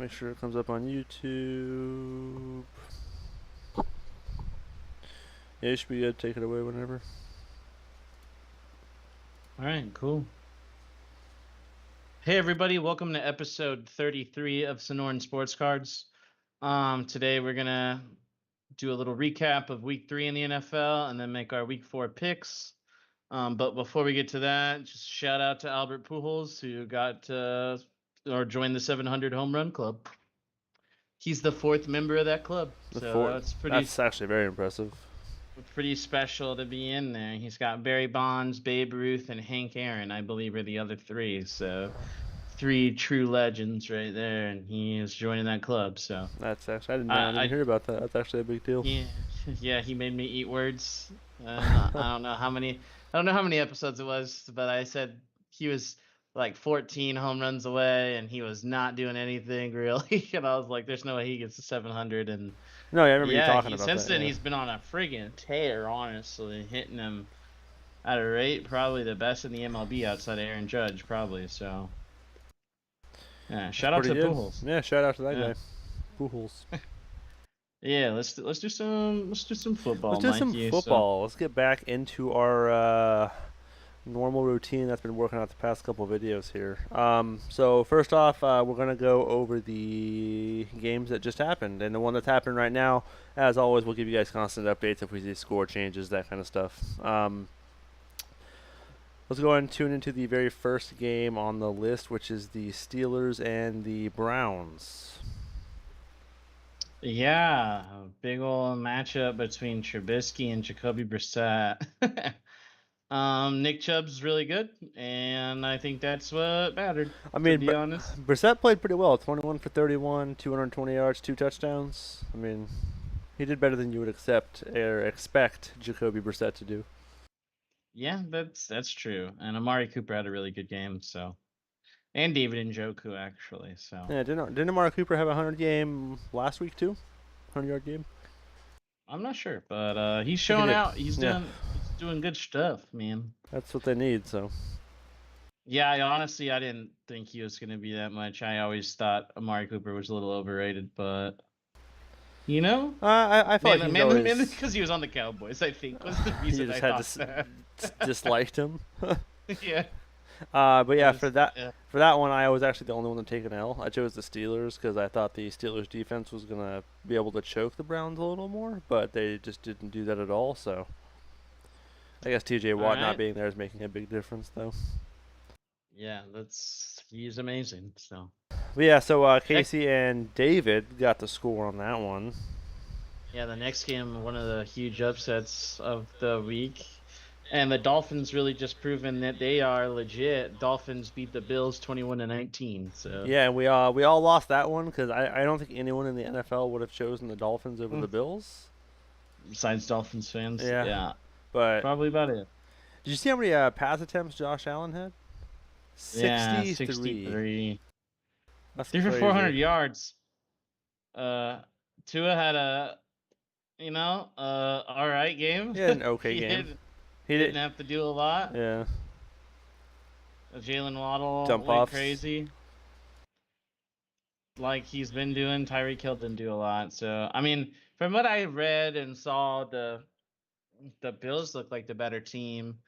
Make sure it comes up on YouTube. Yeah, it should be good. Take it away whenever. All right, cool. Hey everybody, welcome to episode 33 of SonoranSportsCards. Today we're gonna do a little recap of week 3 in the NFL and then make our week 4 picks. But before we get to that, just shout out to Albert Pujols who got or joined the 700 home run club. He's the 4th member of that club, That's actually very impressive. Pretty special to be in there. He's got Barry Bonds, Babe Ruth, and Hank Aaron, I believe, are the other 3. So 3 true legends right there, and he is joining that club. So that's actually I didn't hear about that. That's actually a big deal. Yeah, he made me eat words. I don't know how many episodes it was, but I said he was like 14 home runs away, and he was not doing anything really. And I was like, "There's no way he gets to 700." And no, I remember you talking about since that. Then he's been on a friggin' tear, honestly, hitting him at a rate probably the best in the MLB outside of Aaron Judge, probably. So, yeah, shout out to Pujols. Yeah, shout out to that guy, Pujols. Yeah, let's do some football. Let's do some football. Let's get back into our normal routine that's been working out the past couple videos here. So first off, we're gonna go over the games that just happened, and the one that's happening right now. As always, we'll give you guys constant updates if we see score changes, that kind of stuff. Let's go ahead and tune into the very first game on the list, which is the Steelers and the Browns. Yeah, a big old matchup between Trubisky and Jacoby Brissett. Nick Chubb's really good, and I think that's what mattered. I mean, to be honest, Brissett played pretty well. 21 for 31, 220 yards, 2 touchdowns. I mean, he did better than you would expect Jacoby Brissett to do. Yeah, that's true. And Amari Cooper had a really good game, so. And David Njoku, actually. So yeah, didn't Amari Cooper have a 100 game last week too? 100-yard game. I'm not sure, but he's showing out. He's doing good stuff, man. That's what they need. So. Yeah, I didn't think he was going to be that much. I always thought Amari Cooper was a little overrated, but you know, I thought mainly because he was on the Cowboys. I think was the reason you just I thought disliked him. Yeah. But yeah, for that one, I was actually the only one to take an L. I chose the Steelers because I thought the Steelers defense was gonna be able to choke the Browns a little more, but they just didn't do that at all. So I guess T.J. Watt not being there is making a big difference, though. Yeah, he's amazing. So. But yeah, so Casey and David got the score on that one. Yeah, the next game, one of the huge upsets of the week. And the Dolphins really just proven that they are legit. Dolphins beat the Bills 21-19. So yeah, and we all lost that one because I don't think anyone in the NFL would have chosen the Dolphins over the Bills. Besides Dolphins fans. Yeah. But probably about it. Did you see how many pass attempts Josh Allen had? 63. That's 3 for 400 yards. Tua had a, all right game. He had an okay game. He didn't have to do a lot. Yeah. Jalen Waddle went crazy. Like he's been doing. Tyreek Hill didn't do a lot. So, I mean, from what I read and saw, the Bills look like the better team.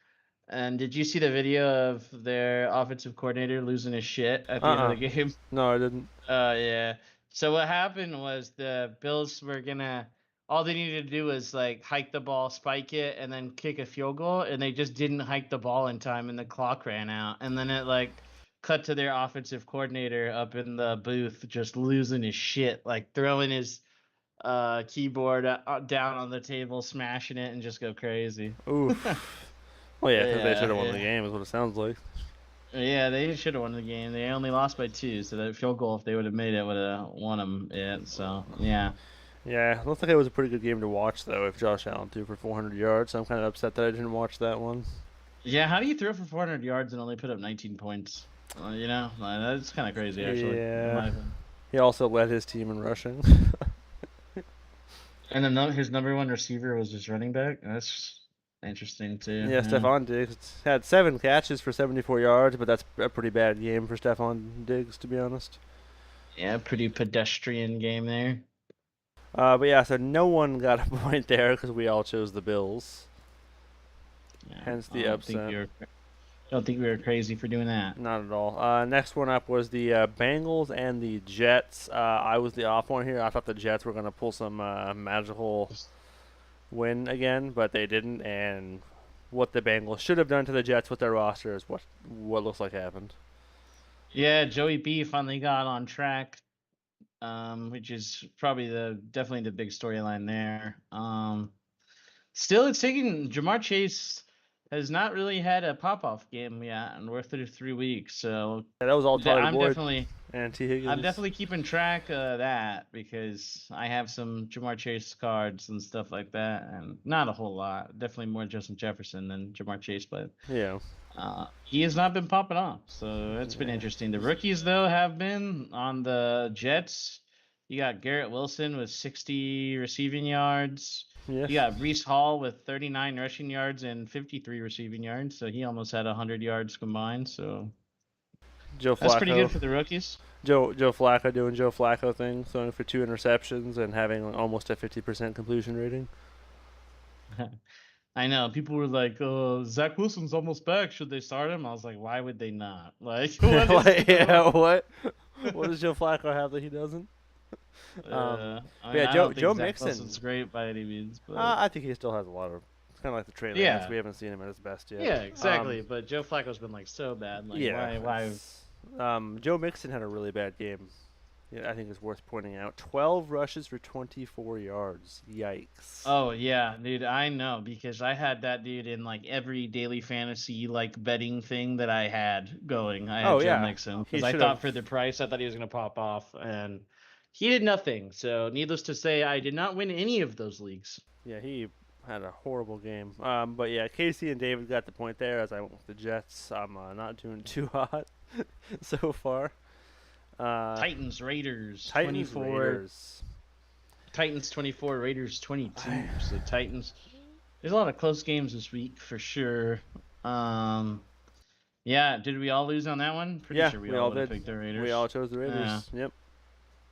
And did you see the video of their offensive coordinator losing his shit at the end of the game? No, I didn't. Yeah. So what happened was the Bills were gonna. All they needed to do was like hike the ball, spike it, and then kick a field goal, and they just didn't hike the ball in time, and the clock ran out. And then it like cut to their offensive coordinator up in the booth, just losing his shit, like throwing his keyboard down on the table, smashing it, and just go crazy. Oof. Well, yeah, because they should have won the game, is what it sounds like. Yeah, they should have won the game. They only lost by 2, so that field goal, if they would have made it, would have won them. Yeah, so yeah. Yeah, looks like it was a pretty good game to watch, though, if Josh Allen threw for 400 yards. So I'm kind of upset that I didn't watch that one. Yeah, how do you throw for 400 yards and only put up 19 points? That's kind of crazy, actually. Yeah. He also led his team in rushing. And then his number 1 receiver was his running back? That's interesting, too. Yeah, Stephon Diggs had 7 catches for 74 yards, but that's a pretty bad game for Stephon Diggs, to be honest. Yeah, pretty pedestrian game there. But yeah, so no one got a point there because we all chose the Bills. Yeah, Hence I the upset. don't think we were crazy for doing that. Not at all. Next one up was the Bengals and the Jets. I was the off one here. I thought the Jets were going to pull some magical win again, but they didn't. And what the Bengals should have done to the Jets with their roster is what looks like happened. Yeah, Joey B finally got on track, which is probably definitely the big storyline there. Still, it's taking Jamar Chase has not really had a pop off game yet, and we're through 3 weeks. So Yeah, that was all Tyler I'm Boyd definitely and T. I'm Higgins. definitely keeping track of that because I have some Jamar Chase cards and stuff like that, and not a whole lot. Definitely more Justin Jefferson than Jamar Chase, but Yeah. he has not been popping off, so it's been Yeah. interesting. The rookies, though, have been on the Jets. You got Garrett Wilson with 60 receiving yards. Yes. You got Brees Hall with 39 rushing yards and 53 receiving yards, so he almost had 100 yards combined. So Joe that's pretty good Flacco. for the rookies. Joe Flacco doing Joe Flacco thing, throwing for 2 interceptions and having almost a 50% completion rating. I know people were like, "Oh, Zach Wilson's almost back. Should they start him?" I was like, "Why would they not? Like, what is Like, going yeah, on?" what? What does Joe Flacco have that he doesn't? I But mean, yeah, I Joe don't think Joe Zach Mixon. Wilson's great by any means, but I think he still has a lot of. It's kind of like the Trey Lance. yeah, We haven't seen him at his best yet. yeah, exactly. But Joe Flacco's been like so bad. Like, Yeah. why? Joe Mixon had a really bad game. Yeah, I think it's worth pointing out. 12 rushes for 24 yards. Yikes. Oh yeah, dude, I know because I had that dude in like every daily fantasy like betting thing that I had going. I had Oh Joe yeah. Mixon He because I should thought have. for the price, I thought he was gonna pop off, and he did nothing. So needless to say, I did not win any of those leagues. Yeah, he had a horrible game. But yeah, Casey and David got the point there as I went with the Jets. I'm not doing too hot so far. Titans Raiders Titans 24. Raiders. Titans 24, Raiders 22. So Titans. There's a lot of close games this week for sure. Yeah, did we all lose on that one? Pretty Yeah, sure we we all all would have did. picked the Raiders. We all chose the Yeah. Raiders. Yep.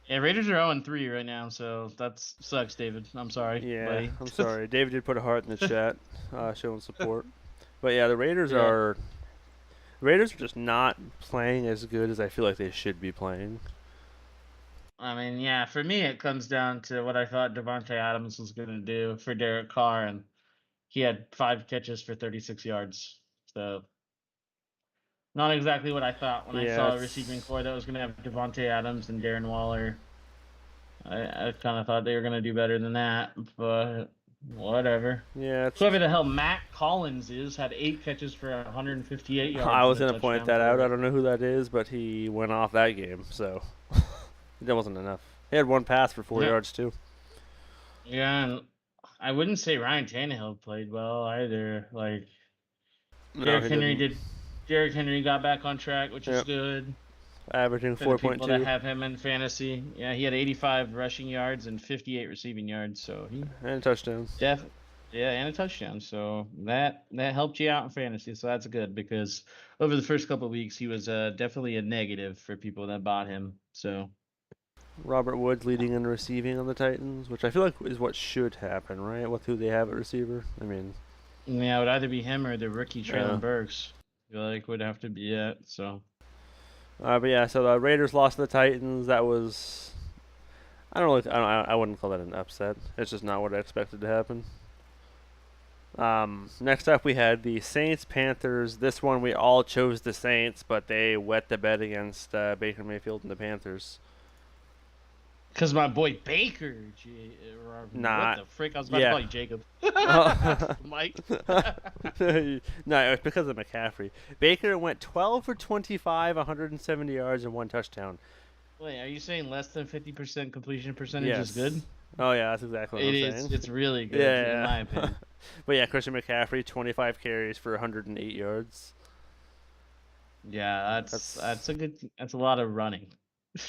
Yeah, Raiders are 0-3 right now, so that sucks, David. I'm sorry, Yeah, buddy. I'm sorry. David did put a heart in the chat, showing support. But yeah, the Raiders Yeah. are. The Raiders are just not playing as good as I feel like they should be playing. I mean, yeah, for me, it comes down to what I thought Devontae Adams was going to do for Derek Carr, and he had 5 catches for 36 yards. So, not exactly what I thought when I Yeah, saw a receiving core that was going to have Devontae Adams and Darren Waller. I kind of thought they were going to do better than that, but whatever. yeah. Whoever the hell Matt Collins is had 8 catches for 158 yards. I was and a gonna point touchdown that out. for- I don't know who that is, but he went off that game, so that wasn't enough. He had one pass for 4 yards too. Yeah, and I wouldn't say Ryan Tannehill played well either. Like No, Derrick he Henry didn't. did. Derrick Henry got back on track, which is Yep. good Averaging for the people that 4.2 have him in fantasy. Yeah, he had 85 rushing yards and 58 receiving yards, so he and touchdowns. and a touchdown. So that helped you out in fantasy. So that's good because over the first couple of weeks he was definitely a negative for people that bought him. So Robert Woods leading in receiving on the Titans, which I feel like is what should happen, right? With who they have at receiver. I mean, yeah, it would either be him or the rookie Traylon Yeah. Burks. I feel like would have to be it. So. but yeah, so the Raiders lost to the Titans. That was, I don't really, I wouldn't call that an upset. It's just not what I expected to happen. Next up, we had the Saints Panthers. This one we all chose the Saints, but they wet the bed against Baker Mayfield and the Panthers. Because my boy Baker, Nah, what the frick? I was about yeah. to call you Jacob. Oh. Mike. No, it was because of McCaffrey. Baker went 12 for 25, 170 yards, and 1 touchdown. Wait, are you saying less than 50% completion percentage Yes. is good? Oh yeah, that's exactly what It I'm is. saying. It's really good, Yeah, in my opinion. But yeah, Christian McCaffrey, 25 carries for 108 yards. Yeah, that's a good. That's a lot of running.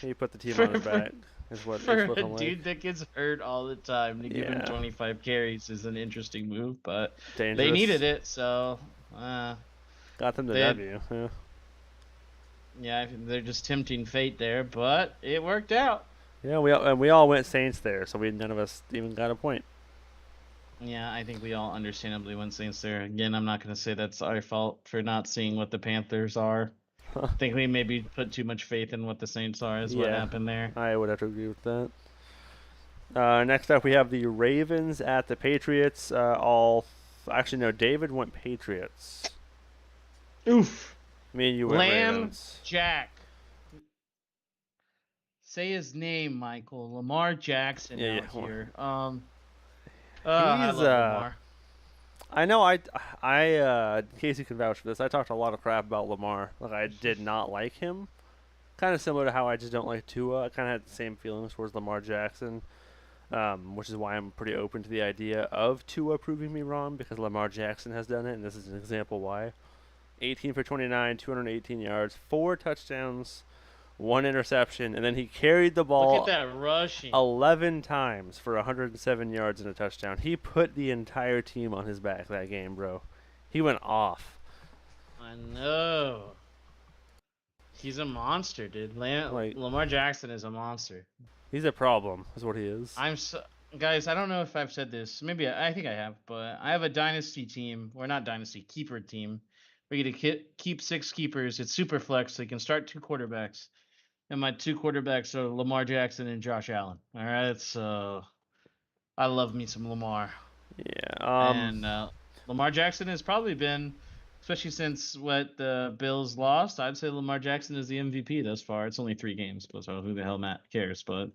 He put the team For- on his for- back. Is what For it's a looking like. dude that gets hurt all the time, to give him Yeah. 25 carries is an interesting move, but Dangerous. they needed it, so Got them the They- W. Yeah. Yeah, they're just tempting fate there, but it worked out. Yeah, we all went Saints there, so none of us even got a point. Yeah, I think we all understandably went Saints there. Again, I'm not going to say that's our fault for not seeing what the Panthers are. I think we maybe put too much faith in what the Saints are is what Yeah, happened there. I would have to agree with that. Next up, we have the Ravens at the Patriots. Actually, no, David went Patriots. Oof. Me and you went Lamb Ravens. Jack. Say his name, Michael. Lamar Jackson Yeah, out yeah. here. I He's love Lamar. I know Casey can vouch for this. I talked a lot of crap about Lamar. Like I did not like him. Kind of similar to how I just don't like Tua. I kind of had the same feelings towards Lamar Jackson, which is why I'm pretty open to the idea of Tua proving me wrong because Lamar Jackson has done it, and this is an example why. 18 for 29, 218 yards, 4 touchdowns, 1 interception, and then he carried the Look ball at that rushing. 11 times for 107 yards and a touchdown. He put the entire team on his back that game, bro. He went off. I know. He's a monster, dude. Like Lamar Jackson is a monster. he's a problem, is what he is. Guys, I don't know if I've said this. Maybe I think I have, but I have a dynasty team, or not dynasty, keeper team. We're gonna keep 6 keepers. It's super flex, so you can start 2 quarterbacks, and my 2 quarterbacks are Lamar Jackson and Josh Allen. All right, so I love me some Lamar, Yeah. and Lamar Jackson has probably been, especially since what the Bills lost. I'd say Lamar Jackson is the MVP thus far. It's only 3 games, but so who the hell Matt cares? But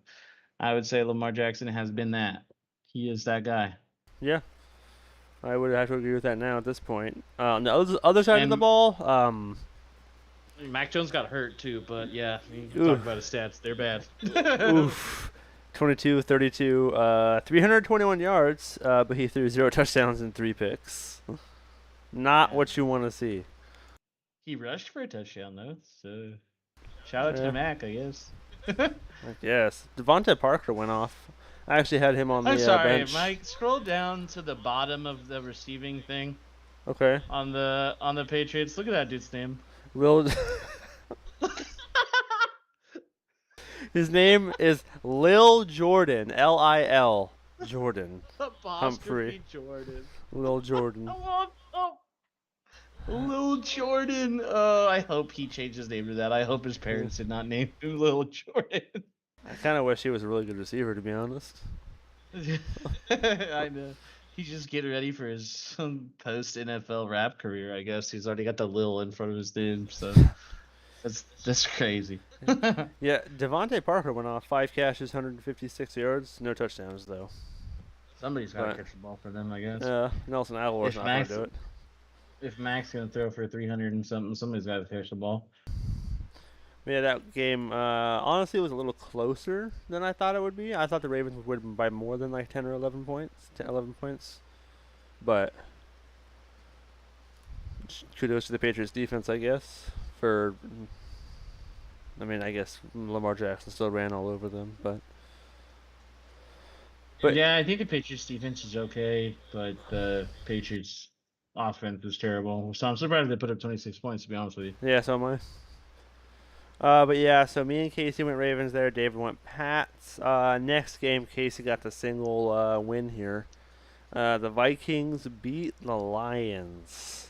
I would say Lamar Jackson has been that. He is that guy. Yeah. I would have to agree with that now at this point. On the other side of the And ball, Mac Jones got hurt too, but yeah, you can oof. talk about his stats. They're bad. Oof. 22, 32, 321 yards, but he threw 0 touchdowns and 3 picks. Not what you want to see. He rushed for a touchdown though, so shout out to Mac, I guess. Yes. Devontae Parker went off. I actually had him on the I'm sorry, bench. Mike. Scroll down to the bottom of the receiving thing Okay. on the Patriots. Look at that dude's name. His name is Lil Jordan. Lil Jordan. Humphrey. Jordan. Lil Jordan. Lil Jordan. I hope he changed his name to that. I hope his parents did not name him Lil Jordan. I kind of wish he was a really good receiver, to be honest. I know. He's just getting ready for his post NFL rap career. I guess he's already got the Lil in front of his name, so that's crazy. Yeah, Devontae Parker went off 5 catches, 156 yards, no touchdowns though. Somebody's got to catch the ball for them, I guess. Nelson Aguilar's not going to do it. If Mac's gonna throw for 300 and something, somebody's got to catch the ball. Yeah, that game honestly was a little closer than I thought it would be. I thought the Ravens would win by more than like 10 or 11 points, 10, 11 points. But kudos to the Patriots defense, I guess. I guess Lamar Jackson still ran all over them, but yeah, I think the Patriots defense is okay, but the Patriots offense is terrible. So I'm surprised they put up 26 points, to be honest with you. yeah, so am I. But yeah, so me and Casey went Ravens there. David went Pats. Next game, Casey got the single win here. The Vikings beat the Lions.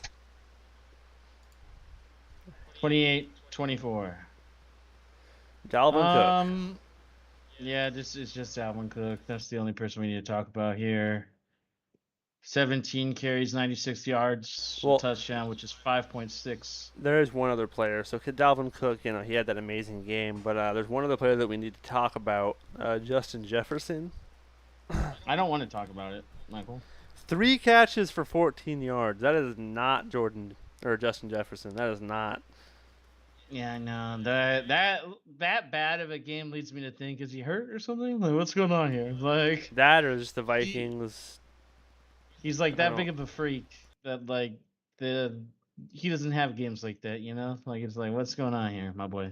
28-24. Dalvin Cook. Yeah, this is just Dalvin Cook. That's the only person we need to talk about here. 17 carries, 96 yards, touchdown, which is 5.6. There is one other player. So Dalvin Cook, he had that amazing game, but there's one other player that we need to talk about, Justin Jefferson. I don't want to talk about it, Michael. 3 catches for 14 yards. That is not Justin Jefferson. That is not. Yeah, I know. That bad of a game leads me to think, is he hurt or something? Like, what's going on here? Like that, or just the Vikings. He's like that big of a freak that he doesn't have games like that, Like it's like, what's going on here, my boy?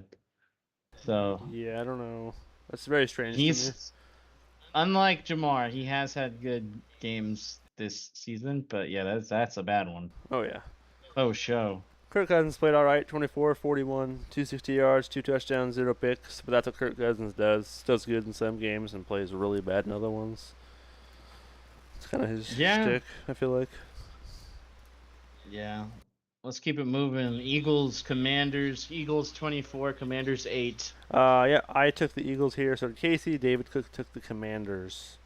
So yeah, I don't know. That's very strange. He's unlike Jamar. He has had good games this season, but yeah, that's a bad one. Oh yeah. Oh show. Kirk Cousins played all right. 24, 41, 260 yards, 2 touchdowns, 0 picks. But that's what Kirk Cousins does. Does good in some games and plays really bad in other ones. It's kind of his shtick, I feel like. Yeah. Let's keep it moving. Eagles, Commanders. Eagles 24, Commanders 8. Yeah, I took the Eagles here. So did Casey. David Cook took the Commanders.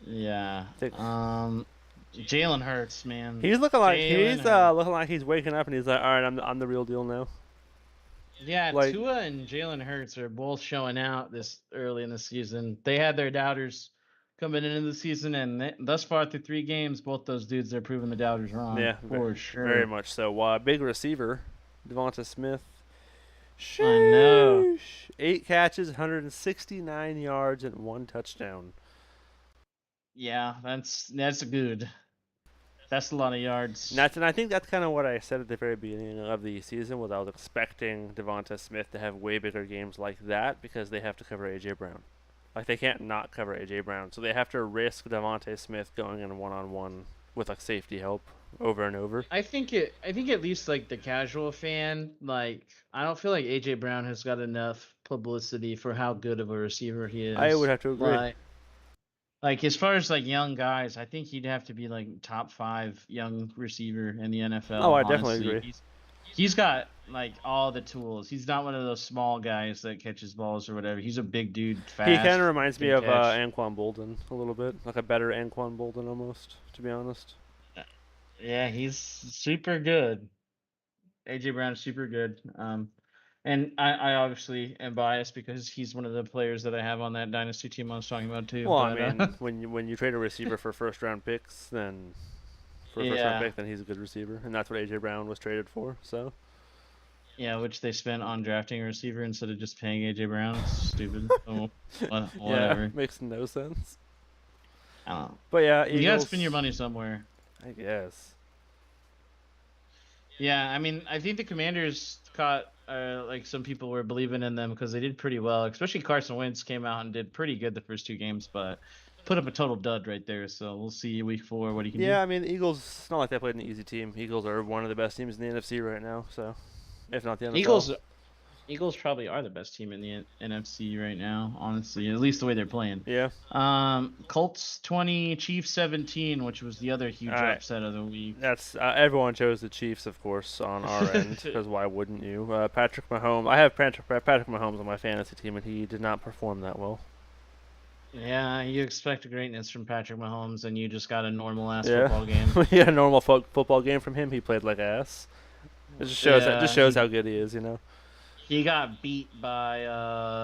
Yeah. Jalen Hurts, man. He's looking like he's waking up and he's like, all right, I'm the real deal now. Yeah, Tua and Jalen Hurts are both showing out this early in the season. They had their doubters coming into the season, and thus far through 3 games, both those dudes are proving the doubters wrong. Yeah, for sure. Very much so. Big receiver, Devonta Smith. Sheesh. I know. 8 catches, 169 yards, and 1 touchdown. Yeah, that's good. That's a lot of yards. And I think that's kind of what I said at the very beginning of the season, was I was expecting Devonta Smith to have way bigger games like that because they have to cover A.J. Brown. Like, they can't not cover A.J. Brown, so they have to risk Devonta Smith going in one-on-one with like safety help over and over. I think at least like the casual fan, like I don't feel like A.J. Brown has got enough publicity for how good of a receiver he is. I would have to agree. Like as far as like young guys, I think he'd have to be like top 5 young receiver in the NFL. Oh, I definitely agree. He's got like all the tools. He's not one of those small guys that catches balls or whatever. He's a big dude, fast. He kind of reminds me of Anquan Bolden a little bit, like a better Anquan Bolden almost, to be honest. Yeah, he's super good. A.J. Brown is super good. And I obviously am biased because he's one of the players that I have on that dynasty team I was talking about too. Well, I mean, when you trade a receiver for first round picks, then he's a good receiver, and that's what A.J. Brown was traded for. So. Yeah, which they spent on drafting a receiver instead of just paying A.J. Brown. It's stupid. Whatever. Yeah, makes no sense. I don't know. But yeah, you gotta spend your money somewhere. I guess. Yeah, I mean, I think the Commanders caught like some people were believing in them because they did pretty well. Especially Carson Wentz came out and did pretty good the first 2 games, but put up a total dud right there. So we'll see week 4 what he can do. Yeah, I mean, the Eagles. It's not like they played an easy team. Eagles are one of the best teams in the NFC right now. So, if not the NFL. Eagles probably are the best team in the NFC right now, honestly, at least the way they're playing. Yeah. Colts 20, Chiefs 17, which was the other huge upset of the week. That's everyone chose the Chiefs, of course, on our end, because why wouldn't you? Patrick Mahomes. I have Patrick Mahomes on my fantasy team, and he did not perform that well. Yeah, you expect greatness from Patrick Mahomes, and you just got a normal-ass football game. Yeah, a normal football game from him. He played like ass. It just shows how good he is, you know. He got beat by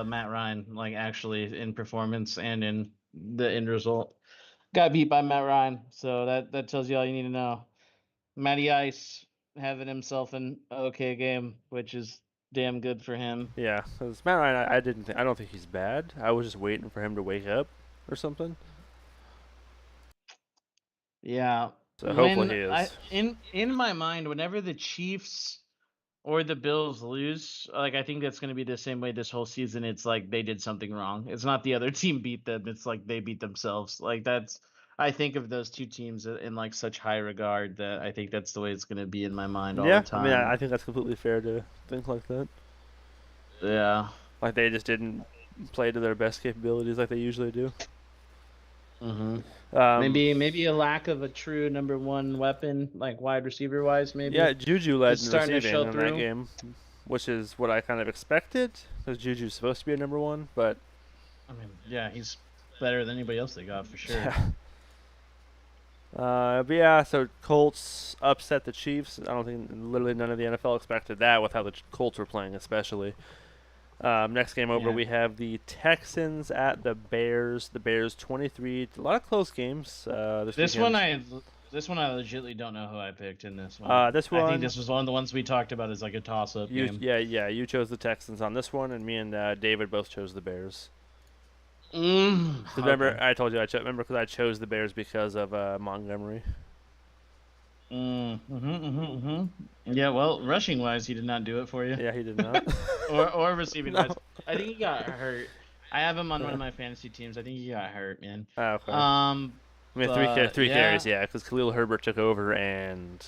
Matt Ryan, like actually in performance and in the end result. Got beat by Matt Ryan, so that tells you all you need to know. Matty Ice having himself an okay game, which is damn good for him. Yeah, because Matt Ryan, I don't think he's bad. I was just waiting for him to wake up or something. Yeah. So hopefully he is. In my mind, whenever the Chiefs or the Bills lose, like I think that's going to be the same way this whole season. It's like they did something wrong. It's not the other team beat them. It's like they beat themselves. Like I think of those 2 teams in like such high regard that I think that's the way it's going to be in my mind all the time. Yeah, I mean, I think that's completely fair to think like that. Yeah. Like they just didn't play to their best capabilities like they usually do. Mm-hmm. Maybe a lack of a true number 1 weapon, like wide receiver wise. Maybe. Yeah, Juju led in receiving in that game, which is what I kind of expected because Juju's supposed to be a number 1. But I mean, yeah, he's better than anybody else they got for sure. Yeah. But yeah, so Colts upset the Chiefs. I don't think literally none of the NFL expected that with how the Colts were playing, especially. Next game over, we have the Texans at the Bears. The Bears 23. A lot of close games. This one I legitimately don't know who I picked in this one. I think this was one of the ones we talked about as like a toss-up game. Yeah. You chose the Texans on this one, and me and David both chose the Bears. Remember, I told you because I chose the Bears because of Montgomery. Yeah, well, rushing wise, he did not do it for you. Yeah, he did not. or receiving wise, I think he got hurt. I have him on one of my fantasy teams. I think he got hurt, man. Oh, okay. I mean, three carries, yeah, because Khalil Herbert took over and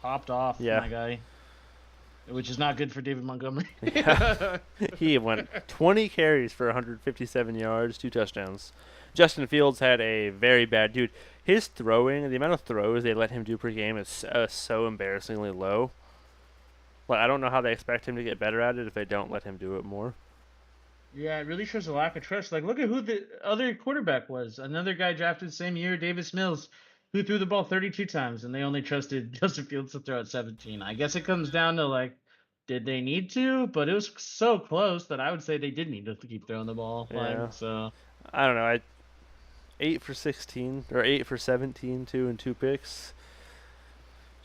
popped off, Yeah. my guy. Which is not good for David Montgomery. Yeah. He went 20 carries for 157 yards, 2 touchdowns. Justin Fields had a very bad dude. His throwing, the amount of throws they let him do per game is so embarrassingly low. Like I don't know how they expect him to get better at it if they don't let him do it more. Yeah, it really shows a lack of trust. Like, look at who the other quarterback was. Another guy drafted the same year, Davis Mills, who threw the ball 32 times, and they only trusted Justin Fields to throw it 17. I guess it comes down to, like, did they need to? But it was so close that I would say they did need to keep throwing the ball. Yeah. Like, so. I don't know. 8 for 16 or 8 for 17 too and 2 picks.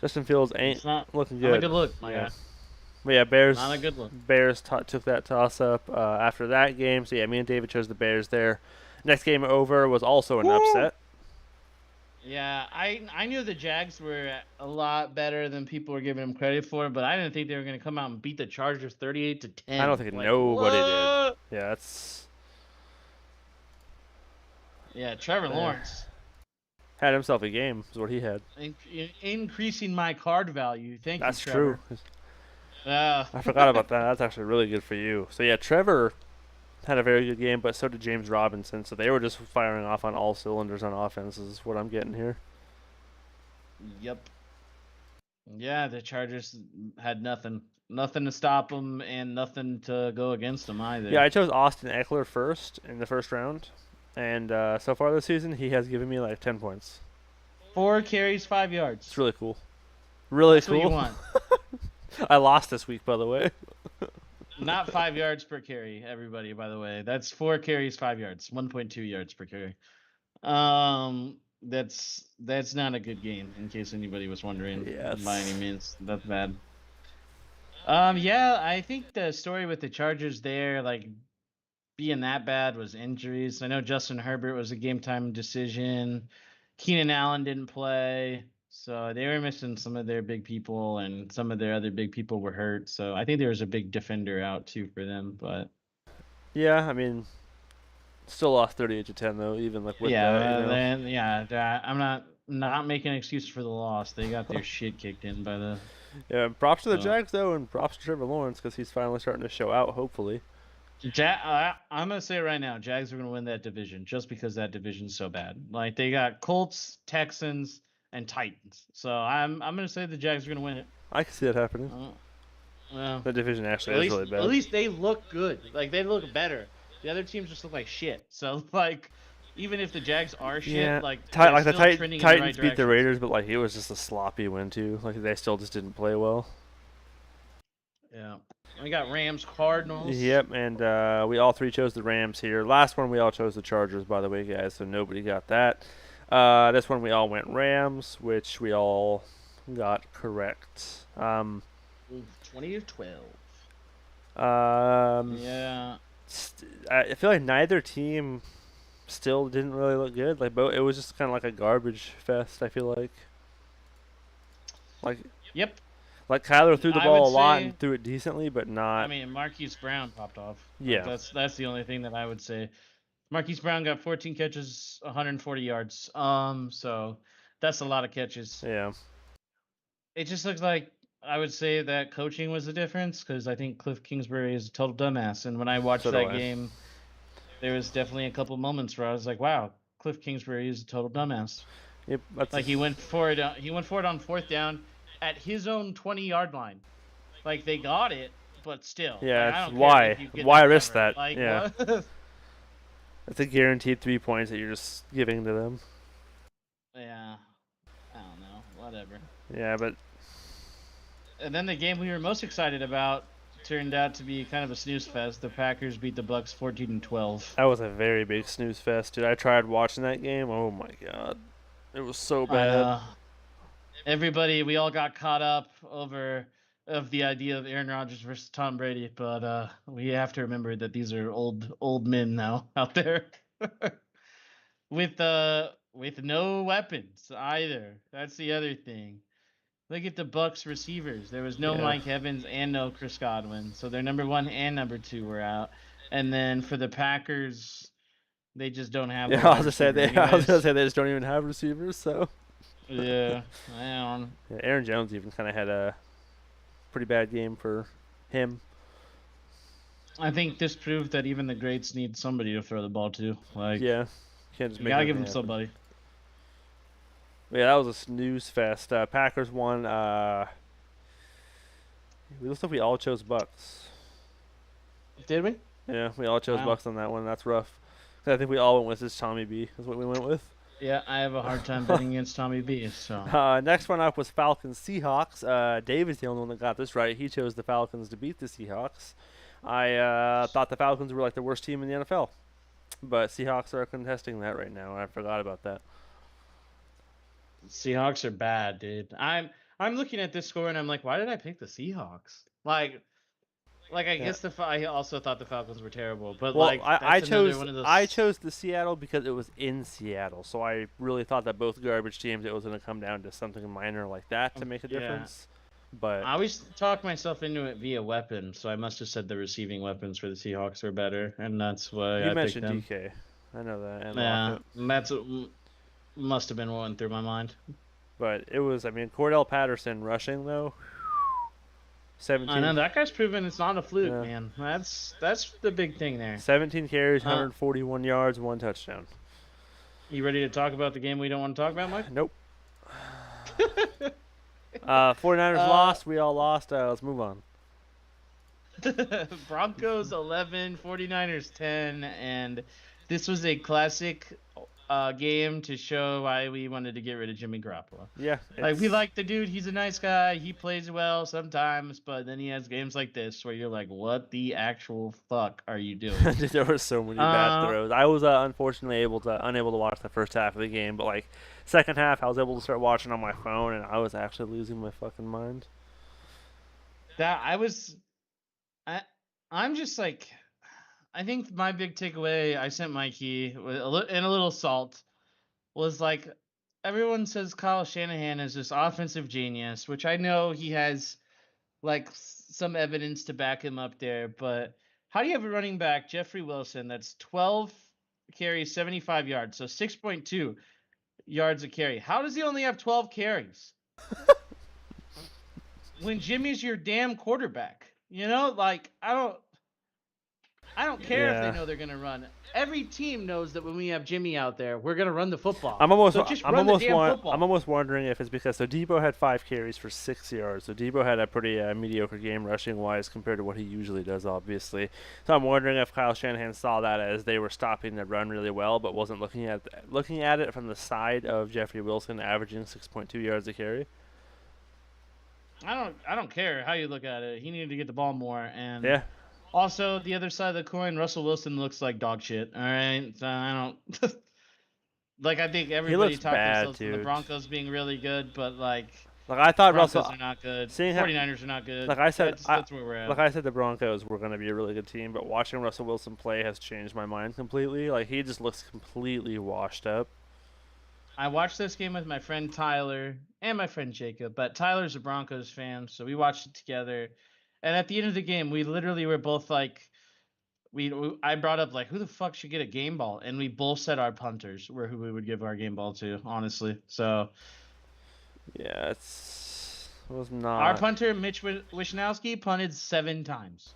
Justin Fields ain't It's not looking not good. a good look, my guy. But yeah, Bears. Not a good look. Bears took that toss up after that game. So yeah, me and David chose the Bears there. Next game over was also an upset. Yeah, I knew the Jags were a lot better than people were giving them credit for, but I didn't think they were going to come out and beat the Chargers 38-10. I don't think Like, nobody what? did. Yeah, that's Yeah, Trevor Lawrence had himself a game. Is what he had. increasing my card value. Thank you, That's Trevor. true. Uh, I forgot about that. That's actually really good for you. So yeah, Trevor had a very good game, but so did James Robinson. So they were just firing off on all cylinders on offense. Is what I'm getting here. Yep. Yeah, the Chargers had nothing to stop them, and nothing to go against them either. Yeah, I chose Austin Eckler first in the first round, and so far this season he has given me like 10 points. 4 carries, 5 yards. It's really cool. Really That's cool. what you want. I lost this week, by the way. Not 5 yards per carry, everybody, by the way. That's 4 carries, 5 yards. 1.2 yards per carry. That's not a good game, in case anybody was wondering. Yes. By any means. That's bad. Yeah, I think the story with the Chargers there, like, being that bad was injuries. I know Justin Herbert was a game time decision. Keenan Allen didn't play. So they were missing some of their big people, and some of their other big people were hurt. So I think there was a big defender out too for them. But Yeah, I mean, still lost 38-10 though, even like with that. then I'm not making an excuse for the loss. They got their shit kicked in by the. Yeah, props to the So. Jags though, and props to Trevor Lawrence because he's finally starting to show out. Hopefully. I'm gonna say right now, Jags are gonna win that division just because that division's so bad. Like they got Colts, Texans, and Titans. So I'm gonna say the Jags are gonna win it. I can see that happening. Well, The division actually is really bad. at least they look good. Like they look better. The other teams just look like shit. So like, even if the Jags are shit, Yeah, like like the still trending in the Titans right beat the direction. Raiders, but like it was just a sloppy win too. Like they still just didn't play well. Yeah. We got Rams, Cardinals. Yep, and we all three chose the Rams here. Last one we all chose the Chargers, by the way, guys. So nobody got that. This one we all went Rams, which we all got correct. 20-12. Yeah. I feel like neither team still didn't really look good. Like it was just kind of like a garbage fest. I feel like Yep. like Kyler threw the I ball a would lot say- and threw it decently, but not. I mean, Marquise Brown popped off. Like, Yeah. that's the only thing that I would say. Marquise Brown got 14 catches, 140 yards. So that's a lot of catches. Yeah. It just looks like I would say that coaching was the difference because I think Cliff Kingsbury is a total dumbass. And when I watched So do that I. game, there was definitely a couple moments where I was like, "Wow, Cliff Kingsbury is a total dumbass." Yep. That's Like he went for it. He went for it on 4th down at his own 20-yard line. Like they got it, but still. Yeah, like, I it's don't care why? if you get Why that risk cover. that? Like, Yeah. what? That's a guaranteed 3 points that you're just giving to them. Yeah. I don't know. Whatever. Yeah, but And then the game we were most excited about turned out to be kind of a snooze fest. The Packers beat the Bucks 14-12. that was a very big snooze fest, dude. I tried watching that game. Oh my god, it was so bad. Everybody, we all got caught up over of the idea of Aaron Rodgers versus Tom Brady, but we have to remember that these are old men now out there with no weapons either. That's the other thing. Look at the Bucks receivers. There was no Yeah. Mike Evans and no Chris Godwin, so their number 1 and number 2 were out. And then for the Packers, they just don't have. Yeah, a I wide was gonna say receiver I was gonna anyways. say they just don't even have receivers. So Yeah, I don't. Yeah, Aaron Jones even kind of had a pretty bad game for him. I think this proved that even the greats need somebody to throw the ball to. Like, Yeah, can't just you make gotta give everything them happen. somebody. Yeah, that was a snooze fest. Packers won. It looks like we all chose Bucks. Did we? Yeah, we all chose Wow. Bucks on that one. That's rough. I think we all went with this Tommy B. Is what we went with. Yeah, I have a hard time betting against Tommy B. So Next one up was Falcons Seahawks. David's the only one that got this right. He chose the Falcons to beat the Seahawks. I thought the Falcons were like the worst team in the NFL, but Seahawks are contesting that right now. I forgot about that. Seahawks are bad, dude. I'm looking at this score and I'm like, why did I pick the Seahawks? Like I Yeah. guess I also thought the Falcons were terrible, but Well, like I that's another chose one of those. I chose the Seattle because it was in Seattle, so I really thought that both garbage teams it was going to come down to something minor like that to make a Yeah. difference. But I always talk myself into it via weapon, so I must have said the receiving weapons for the Seahawks were better, and that's why you I picked mentioned them. DK, I know that, and Yeah, Lockett. that's what must have been what went through my mind. But it was, I mean, Cordell Patterson rushing though, 17. I know that guy's proven it's not a fluke, Yeah. man. That's the big thing there. 17 carries, 141 yards, 1 touchdown. You ready to talk about the game we don't want to talk about, Mike? Nope. 49ers lost. We all lost. Let's move on. Broncos 11, 49ers 10, and this was a classic game to show why we wanted to get rid of Jimmy Garoppolo. Yeah. Like, we like the dude. He's a nice guy. He plays well sometimes, but then he has games like this where you're like, what the actual fuck are you doing? There were so many bad throws. I was unfortunately unable to watch the first half of the game, but like second half, I was able to start watching on my phone, and I was actually losing my fucking mind. I'm just like, I think my big takeaway, I sent Mikey with a little salt, was like, everyone says Kyle Shanahan is this offensive genius, which I know he has like some evidence to back him up there, but how do you have a running back, Jeffrey Wilson, that's 12 carries, 75 yards, so 6.2 yards a carry? How does he only have 12 carries? When Jimmy's your damn quarterback. You know, like I don't care if they know they're gonna run. Every team knows that when we have Jimmy out there, we're gonna run the football. I'm almost wondering if it's because Debo had 5 carries for 6 yards. So Debo had a pretty mediocre game rushing wise compared to what he usually does, obviously. So I'm wondering if Kyle Shanahan saw that as they were stopping the run really well, but wasn't looking at it from the side of Jeffrey Wilson averaging 6.2 yards a carry. I don't care how you look at it. He needed to get the ball more, and Yeah. Also, the other side of the coin, Russell Wilson looks like dog shit. All right, so I don't like. I think everybody talked themselves into the Broncos being really good, but like I thought Broncos are not good. 49ers are not good. Like I said, that's where we're at. Like I said, the Broncos were going to be a really good team, but watching Russell Wilson play has changed my mind completely. Like he just looks completely washed up. I watched this game with my friend Tyler and my friend Jacob, but Tyler's a Broncos fan, so we watched it together. And at the end of the game, we literally were both like, I brought up like, who the fuck should get a game ball? And we both said our punters were who we would give our game ball to, honestly. So yeah, it was not. Our punter, Mitch Wishnowsky, punted 7 times.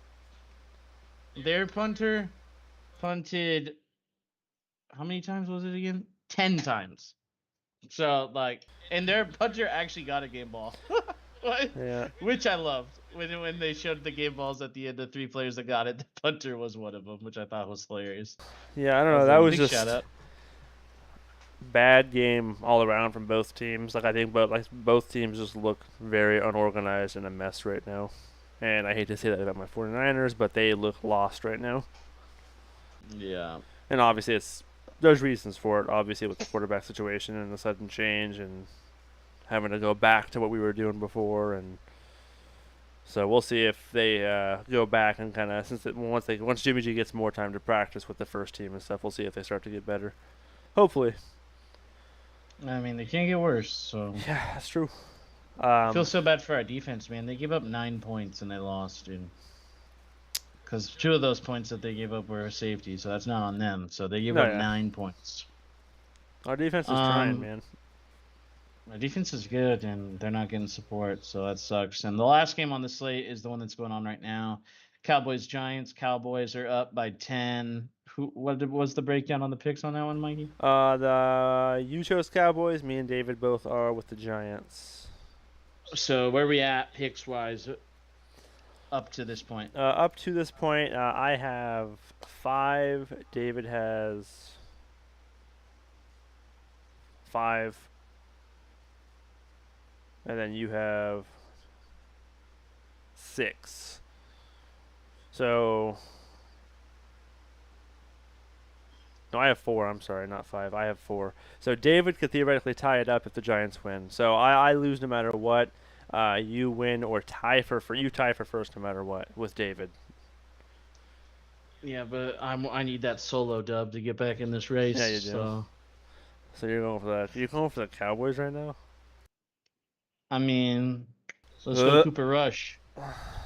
Their punter punted, how many times was it again? 10 times. So like, and their punter actually got a game ball. Yeah. Which I loved. When they showed the game balls at the end, the 3 players that got it, the punter was one of them, which I thought was hilarious. Yeah, I don't know. That was big just shout out. Bad game all around from both teams. Like I think, both teams just look very unorganized and a mess right now. And I hate to say that about my 49ers, but they look lost right now. Yeah. And obviously, there's reasons for it. Obviously, with the quarterback situation and the sudden change and having to go back to what we were doing before, and so we'll see if they go back and kind of once Jimmy G gets more time to practice with the first team and stuff, we'll see if they start to get better. Hopefully. I mean, they can't get worse. So yeah, that's true. I feel so bad for our defense, man. They gave up 9 points and they lost, dude. Because 2 of those points that they gave up were safety, so that's not on them. So they gave up 9 points. Our defense is trying, man. My defense is good, and they're not getting support, so that sucks. And the last game on the slate is the one that's going on right now. Cowboys Giants. Cowboys are up by 10. What was the breakdown on the picks on that one, Mikey? You chose Cowboys. Me and David both are with the Giants. So where we at picks wise up to this point? Up to this point, I have 5. David has 5. And then you have 6. So. No, I have 4. I'm sorry, not 5. I have 4. So David could theoretically tie it up if the Giants win. So I lose no matter what. You win or tie for you tie for first no matter what with David. Yeah, but I need that solo dub to get back in this race. Yeah, you do. So you're going for that. You're going for the Cowboys right now. I mean, let's go Cooper Rush.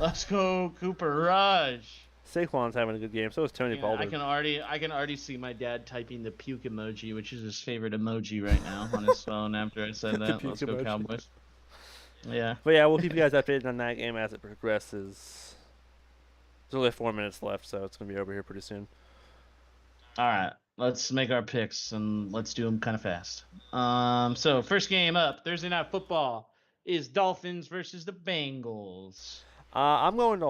Let's go Cooper Rush. Saquon's having a good game. So is Tony Pollard. I can already see my dad typing the puke emoji, which is his favorite emoji right now on his phone. After I said that, let's go Cowboys. Yeah. But yeah, we'll keep you guys updated on that game as it progresses. There's only 4 minutes left, so it's gonna be over here pretty soon. All right, let's make our picks and let's do them kind of fast. So first game up Thursday Night Football is Dolphins versus the Bengals. I'm going to